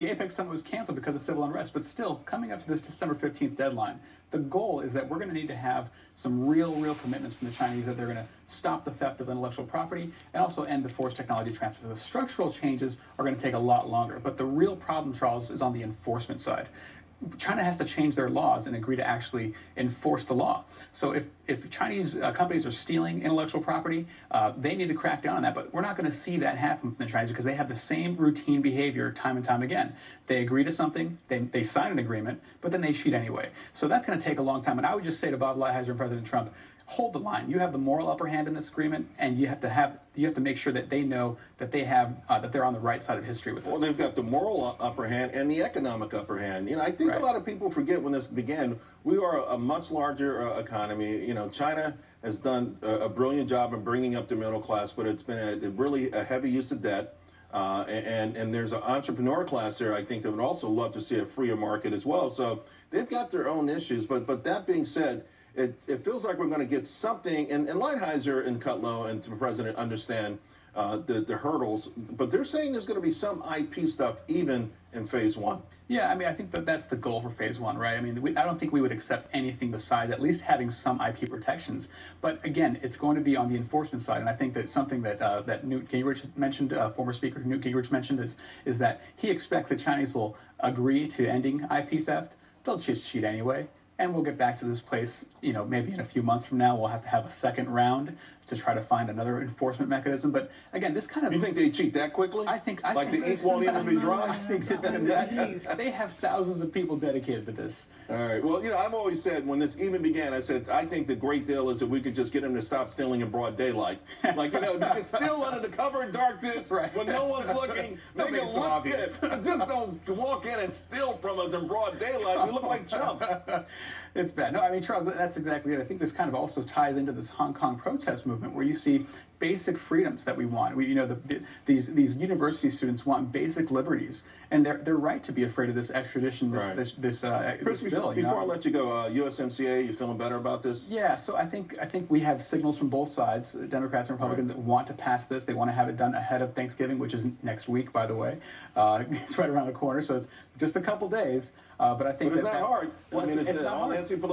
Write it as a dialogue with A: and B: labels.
A: The Apex Summit was canceled because of civil unrest, but still, coming up to this December 15th deadline, the goal is that we're going to need to have some real commitments from the Chinese that they're going to stop the theft of intellectual property and also end the forced technology transfer. The structural changes are going to take a lot longer, but the real problem, Charles, is on the enforcement side. China has to change their laws and agree to actually enforce the law. So if Chinese companies are stealing intellectual property, they need to crack down on that. But we're not going to see that happen from the Chinese because they have the same routine behavior time and time again. They agree to something, they sign an agreement, but then they cheat anyway. So that's going to take a long time. And I would just say to Bob Lighthizer and President Trump, hold the line. You have the moral upper hand in this agreement, and you have to make sure that they know that they have that they're on the right side of history with this.
B: Well, they've got the moral upper hand and the economic upper hand. I think a lot of people forget when this began. We are a much larger economy. China has done a brilliant job in bringing up the middle class, but it's been really a heavy use of debt. And there's an entrepreneur class there, I think, that would also love to see a freer market as well. So they've got their own issues. But that being said, it feels like we're going to get something, and Lighthizer and Kudlow and the president understand the hurdles, but they're saying there's going to be some IP stuff even in phase one.
A: Yeah, I think that's the goal for phase one, right? I don't think we would accept anything besides at least having some IP protections. But again, it's going to be on the enforcement side, and I think that something that Newt Gingrich mentioned, former Speaker Newt Gingrich mentioned, is that he expects the Chinese will agree to ending IP theft. They'll just cheat anyway. And we'll get back to this place, maybe in a few months from now, we'll have to have a second round to try to find another enforcement mechanism. But again, this kind of...
B: You think they cheat that quickly?
A: I think
B: the ink won't even be dry?
A: I think it's going to be... They have thousands of people dedicated to this.
B: All right. Well, I've always said, when this even began, I said, I think the great deal is that we could just get them to stop stealing in broad daylight. You can steal under the cover of darkness when no one's looking.
A: Don't make it so obvious.
B: Just don't walk in and steal from us in broad daylight. We look like chumps.
A: It's bad. No, Charles, that's exactly it. I think this kind of also ties into this Hong Kong protest movement where you see basic freedoms that we want. These university students want basic liberties, and they're right to be afraid of this extradition,
B: Chris,
A: this bill.
B: Before I let you go, USMCA, you feeling better about this?
A: Yeah, so I think we have signals from both sides, Democrats and Republicans, that want to pass this. They want to have it done ahead of Thanksgiving, which is next week, by the way. It's right around the corner, so it's just a couple days. But I think
B: it's not hard.
A: Well, it's not hard.
B: Nancy Pelosi